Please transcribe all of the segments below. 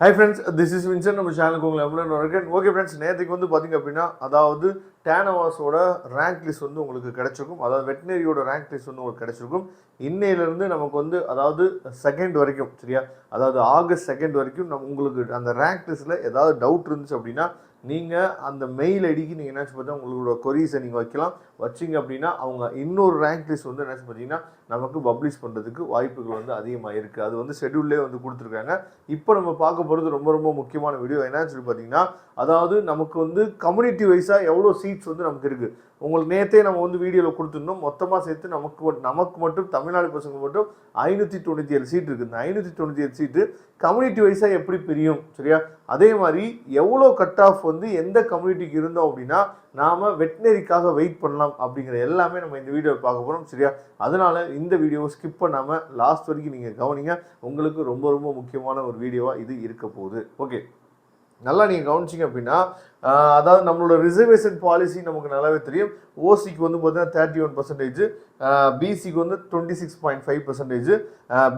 Hi friends, this is Vincent. நம்ம சேனலுக்கு உங்களை எவ்வளோ இருக்கேன். ஓகே ஃப்ரெண்ட்ஸ், நேற்றுக்கு வந்து பார்த்தீங்க அப்படின்னா, அதாவது டேனவாஸோட ரேங்க் லிஸ்ட் வந்து உங்களுக்கு கிடைச்சிருக்கும். அதாவது வெட்டினரியோட ரேங்க் லிஸ்ட் வந்து உங்களுக்கு கிடைச்சிருக்கும். இன்னையிலேருந்து நமக்கு வந்து அதாவது செகண்ட் வரைக்கும், சரியா, அதாவது ஆகஸ்ட் செகண்ட் வரைக்கும் உங்களுக்கு அந்த ரேங்க் லிஸ்ட்டில் ஏதாவது டவுட் இருந்துச்சு அப்படின்னா நீங்கள் அந்த மெயில் ஐடிக்கு நீங்கள் என்னாச்சு பார்த்தா உங்களோட கொரீஸை நீங்கள் வைக்கலாம். வச்சிங்க அப்படின்னா அவங்க இன்னொரு ரேங்க் லிஸ்ட் வந்து என்னாச்சு பார்த்தீங்கன்னா நமக்கு பப்ளிஷ் பண்ணுறதுக்கு வாய்ப்புகள் வந்து அதிகமாக இருக்குது. அது வந்து ஷெட்யூல்லே வந்து கொடுத்துருக்காங்க. இப்போ நம்ம பார்க்க போகிறது ரொம்ப ரொம்ப முக்கியமான வீடியோ. என்னன்னு சொல்லி பார்த்தீங்கன்னா, அதாவது நமக்கு வந்து கம்யூனிட்டி வைஸாக எவ்வளோ சீட்ஸ் வந்து நமக்கு இருக்குது. உங்களுக்கு நேற்றே நம்ம வந்து வீடியோவில் கொடுத்துருந்தோம். மொத்தமாக சேர்த்து நமக்கு மட்டும் தமிழ்நாடு பசங்க மட்டும் 597 சீட் இருக்குது. இந்த 597 சீட்டு கம்யூனிட்டி வைஸாக எப்படி பிரியும், சரியா, அதே மாதிரி எவ்வளோ கட் ஆஃப் வந்து எந்த கம்யூனிட்டிக்கு இருந்தோம் அப்படின்னா நாம் வெட்டினரிக்காக வெயிட் பண்ணலாம் அப்படிங்கிற எல்லாமே நம்ம இந்த வீடியோவில் பார்க்க போகிறோம், சரியா. அதனால் இந்த வீடியோவை ஸ்கிப் பண்ணாமல் லாஸ்ட் வரைக்கும் நீங்கள் கவனிங்க. உங்களுக்கு ரொம்ப ரொம்ப முக்கியமான ஒரு வீடியோவாக இது இருக்க போகுது. ஓகே, நல்லா நீங்கள் கவனிச்சிங்க அப்படின்னா, அதாவது நம்மளோட ரிசர்வேஷன் பாலிசி நமக்கு நல்லாவே தெரியும். ஓசிக்கு வந்து பார்த்தீங்கன்னா 31%, பிசிக்கு வந்து 26.5%,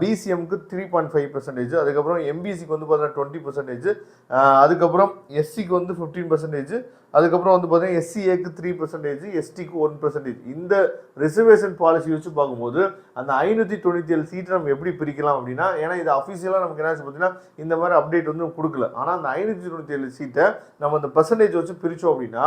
பிசிஎம்க்கு 3.5%, அதுக்கப்புறம் எம்பிசிக்கு வந்து பார்த்தீங்கன்னா 20%, அதுக்கப்புறம் எஸ்சிக்கு வந்து 15%, அதுக்கப்புறம் வந்து பார்த்தீங்கன்னா எஸ்சிஏக்கு 3%, எஸ்டிக்கு 1%. இந்த ரிசர்வேஷன் பாலிசி வச்சு பார்க்கும்போது அந்த 597 சீட்டை நம்ம எப்படி பிரிக்கலாம் அப்படின்னா, ஏன்னா இது அஃபிஷியலாக நமக்கு என்ன பார்த்தீங்கன்னா இந்த மாதிரி அப்டேட் வந்து கொடுக்கல. ஆனால் அந்த 597 சீட்டை நம்ம அந்த பர்சன்டேஜ் வச்சு பிரித்தோம் அப்படின்னா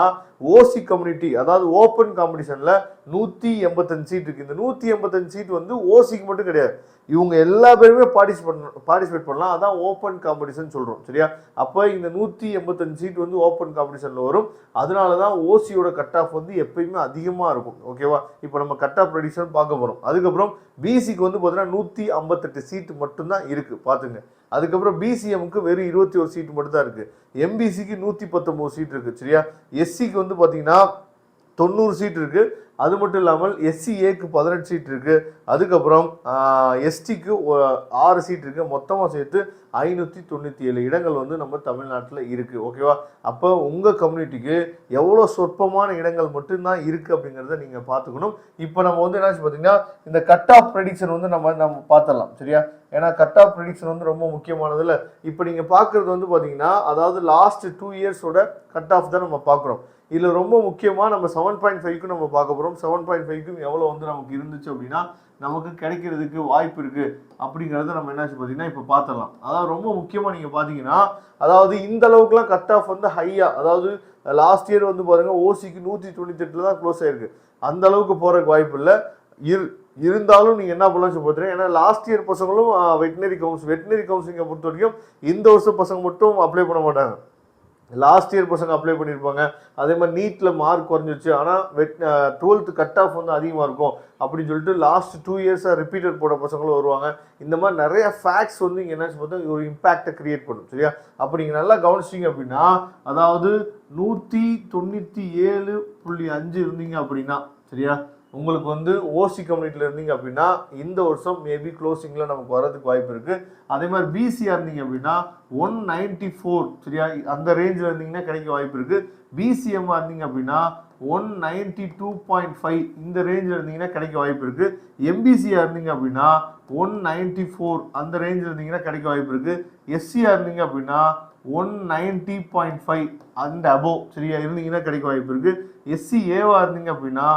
ஓசி கம்யூனிட்டி, அதாவது ஓப்பன் காம்படிஷனில் 185 சீட் இருக்குது. இந்த 185 சீட் வந்து ஓசிக்கு மட்டும் கிடையாது, இவங்க எல்லா பேருமே பார்ட்டிசிபேட் பண்ணலாம். அதான் ஓப்பன் காம்படிஷன் சொல்கிறோம், சரியா. அப்போ இந்த 185 சீட் வந்து ஓப்பன் காம்படிஷனில் வரும். அதனால தான் ஓசியோட கட் ஆஃப் வந்து எப்பயுமே அதிகமாக இருக்கும், ஓகேவா. இப்போ நம்ம கட் ஆஃப் ப்ரெடிக்ஷன் பார்க்க போகிறோம். அதுக்கப்புறம் பிசிக்கு வந்து பார்த்தீங்கன்னா 158 சீட்டு மட்டும்தான் இருக்குது, பார்த்துங்க. அதுக்கப்புறம் பிசிஎம்க்கு வெறும் 21 சீட்டு மட்டும் தான் இருக்குது. எம்பிசிக்கு 119 சீட் இருக்குது, சரியா. எஸ்சிக்கு வந்து பார்த்தீங்கன்னா 90 சீட் இருக்குது. அது மட்டும் இல்லாமல் எஸ்சிஏக்கு 18 சீட் இருக்குது. அதுக்கப்புறம் எஸ்டிக்கு 6 சீட் இருக்குது. மொத்தமாக சேர்த்து 597 இடங்கள் வந்து நம்ம தமிழ்நாட்டில் இருக்குது, ஓகேவா. அப்போ உங்கள் கம்யூனிட்டிக்கு எவ்வளோ சொற்பமான இடங்கள் மட்டும்தான் இருக்குது அப்படிங்கிறத நீங்கள் பார்த்துக்கணும். இப்போ நம்ம வந்து என்னாச்சு பார்த்தீங்கன்னா இந்த கட் ஆஃப் ப்ரெடிக்ஷன் வந்து நம்ம பார்த்துடலாம், சரியா. ஏன்னா கட் ஆஃப் ப்ரெடிக்ஷன் வந்து ரொம்ப முக்கியமானதில்ல. இப்போ நீங்கள் பார்க்குறது வந்து பார்த்தீங்கன்னா அதாவது லாஸ்ட் 2 இயர்ஸோட கட் ஆஃப் தான் நம்ம பார்க்குறோம். இதில் ரொம்ப முக்கியமாக நம்ம 7.5க்கும் நம்ம பார்க்க போகிறோம். 7.5க்கும் எவ்வளோ வந்து நமக்கு இருந்துச்சு அப்படின்னா நமக்கு கிடைக்கிறதுக்கு வாய்ப்பு இருக்குது அப்படிங்கிறத நம்ம என்னாச்சு பார்த்தீங்கன்னா இப்போ பார்த்துடலாம். அதாவது ரொம்ப முக்கியமாக நீங்கள் பார்த்தீங்கன்னா அதாவது இந்த அளவுக்குலாம் கட் ஆஃப் வந்து ஹையாக, அதாவது லாஸ்ட் இயர் வந்து பாருங்கள் ஓசிக்கு 198 தான் க்ளோஸ் ஆகிருக்கு. அந்த அளவுக்கு போகிறதுக்கு வாய்ப்பு இல்லை. இருந்தாலும் நீங்கள் என்ன பண்ணலாம் பார்த்தீங்கன்னா, ஏன்னா லாஸ்ட் இயர் பசங்களும் வெட்டினரி கவுன்சிலிங்கை பொறுத்த வரைக்கும் இந்த வருஷம் பசங்க மட்டும் அப்ளை பண்ண மாட்டாங்க, லாஸ்ட் இயர் பசங்க அப்ளை பண்ணியிருப்பாங்க. அதே மாதிரி நீட்டில் மார்க் குறைஞ்சிருச்சு, ஆனால் 12th கட் ஆஃப் வந்து அதிகமாக இருக்கும் அப்படின்னு சொல்லிட்டு லாஸ்ட் 2 இயர்ஸாக ரிப்பீட்டட் போட பசங்களும் வருவாங்க. இந்த மாதிரி நிறைய ஃபேக்ட்ஸ் வந்து இங்கே என்ன பார்த்தா ஒரு இம்பேக்டை கிரியேட் பண்ணும், சரியா. அப்போ நீங்கள் நல்லா கவனிச்சிங்க அப்படின்னா அதாவது 197.5 இருந்தீங்க அப்படின்னா, சரியா, உங்களுக்கு வந்து ஓசி கம்யூனிட்டியில் இருந்தீங்க அப்படின்னா இந்த வருஷம் மேபி க்ளோசிங்கில் நமக்கு வரதுக்கு வாய்ப்பு இருக்குது. அதே மாதிரி பிசியாக இருந்தீங்க அப்படின்னா 194, சரியா, அந்த ரேஞ்சில் இருந்தீங்கன்னா கிடைக்க வாய்ப்பு இருக்குது. பிசிஎம்மாக இருந்தீங்க அப்படின்னா 192.5 இந்த ரேஞ்சில் இருந்தீங்கன்னா கிடைக்க வாய்ப்பு இருக்குது. எம்பிசியாக இருந்தீங்க அப்படின்னா 194 அந்த ரேஞ்சில் இருந்தீங்கன்னா கிடைக்க வாய்ப்பு இருக்குது. எஸ்சியாக இருந்தீங்க அப்படின்னா 190.5 அந்த அபோவ், சரியா, இருந்தீங்கன்னா கிடைக்க வாய்ப்பு இருக்குது. எஸ்சிஏவா இருந்தீங்க அப்படின்னா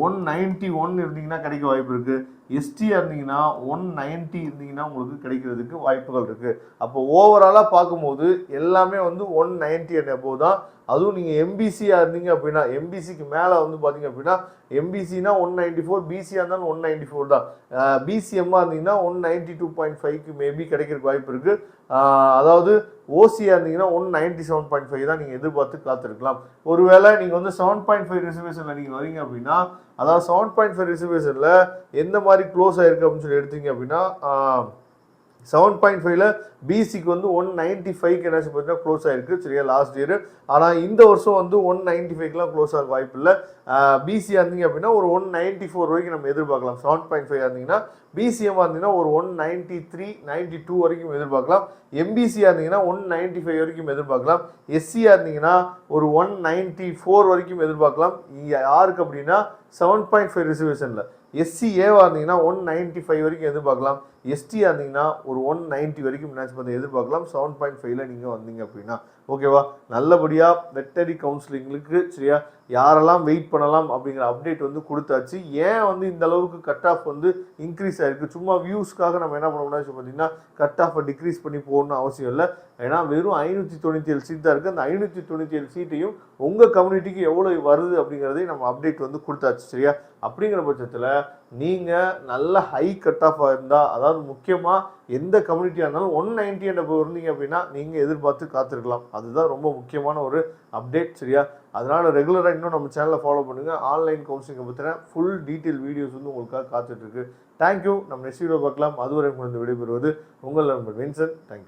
191 இருந்தீங்கன்னா கிடைக்க வாய்ப்பு இருக்குது. எஸ்டியாக இருந்தீங்கன்னா 190 இருந்தீங்கன்னா உங்களுக்கு கிடைக்கிறதுக்கு வாய்ப்புகள் இருக்குது. அப்போ ஓவராலாக பார்க்கும்போது எல்லாமே வந்து 190 அண்ட் அபோவ் தான். அதுவும் நீங்கள் எம்பிசியாக இருந்தீங்க அப்படின்னா, எம்பிசிக்கு மேலே வந்து பார்த்தீங்க அப்படின்னா எம்பிசினா 194, பிசியாக இருந்தாலும் 194 தான். பிசிஎம்மாக இருந்தீங்கன்னா 192.5க்கு மேபி கிடைக்கிறதுக்கு வாய்ப்பு இருக்குது. அதாவது ஓசியாக இருந்தீங்கன்னா 197.5 தான் நீங்கள் எதிர்பார்த்து காத்திருக்கலாம். ஒருவேளை நீங்கள் வந்து 7.5 ரிசர்வேஷனில் நீங்கள் வரீங்க அப்படின்னா, அதாவது 7.5 ரிசர்வேஷனில் எந்த மாதிரி க்ளோஸ் ஆகிருக்கு அப்படின்னு சொல்லி எடுத்தீங்க அப்படின்னா 7.5ல பிசிக்கு வந்து 195க்கு என்னாச்சு பார்த்தீங்கன்னா க்ளோஸ் ஆகிருக்கு, சரியா, லாஸ்ட் இயர். ஆனால் இந்த வருஷம் வந்து 195க்குலாம் க்ளோஸ் ஆக வாய்ப்பு இல்லை. பிசியாக இருந்தீங்க அப்படின்னா ஒரு 194 வரைக்கும் நம்ம எதிர்பார்க்கலாம். 7.5 இருந்தீங்கன்னா பிசிஎம்மாக இருந்தீங்கன்னா ஒரு 193, 92 வரைக்கும் எதிர்பார்க்கலாம். எம்பிசியாக இருந்தீங்கன்னா 195 வரைக்கும் எதிர்பார்க்கலாம். எஸ்சியாக இருந்தீங்கன்னா ஒரு 194 வரைக்கும் எதிர்பார்க்கலாம். யாருக்கு அப்படின்னா 7.5 ரிசர்வேஷனில். எஸ்சிஏவா இருந்தீங்கன்னா 195 வரைக்கும் எதிர்பார்க்கலாம். எஸ்டியாக இருந்தீங்கன்னா ஒரு 190 வரைக்கும் மேட்ச் பண்ணி எதிர்பார்க்கலாம். 7.5ல நீங்கள் வந்தீங்க அப்படின்னா ஓகேவா. நல்லபடியாக வெட்டரி கவுன்சிலிங்களுக்கு சரியா யாரெல்லாம் வெயிட் பண்ணலாம் அப்படிங்கிற அப்டேட் வந்து கொடுத்தாச்சு. ஏன் வந்து இந்த அளவுக்கு கட் ஆஃப் வந்து இன்க்ரீஸ் ஆகிருக்கு, சும்மா வியூஸ்க்காக நம்ம என்ன பண்ண முடியாது பார்த்தீங்கன்னா கட் ஆஃபை டிக்ரீஸ் பண்ணி போகணும்னு அவசியம் இல்லை. ஏன்னா வெறும் 597 சீட் தான் இருக்குது. அந்த 597 சீட்டையும் உங்கள் கம்யூனிட்டிக்கு எவ்வளோ வருது அப்படிங்கிறதையும் நம்ம அப்டேட் வந்து கொடுத்தாச்சு சரியா. அப்படிங்கிற பட்சத்தில் நீங்கள் நல்ல ஹை கட் ஆஃபாக இருந்தால், அதாவது முக்கியமாக எந்த கம்யூனிட்டியாக இருந்தாலும் 190 என்ற இருந்தீங்க அப்படின்னா நீங்கள் எதிர்பார்த்து காத்திருக்கலாம். அதுதான் ரொம்ப முக்கியமான ஒரு அப்டேட் சரியா. அதனால் ரெகுலராக இன்னும் நம்ம சேனலை ஃபாலோ பண்ணுங்கள். ஆன்லைன் கவுன்சிலிங்கை பற்றின ஃபுல் டீட்டெயில் வீடியோஸ் வந்து உங்களுக்காக காத்துட்ருக்கு. தேங்க்யூ. நம்ம நெக்ஸ்ட் வீடியோ பார்க்கலாம். அதுவரை உங்களுக்கு விடைபெறுவது உங்கள் நண்பர் வின்சன். தேங்க்யூ.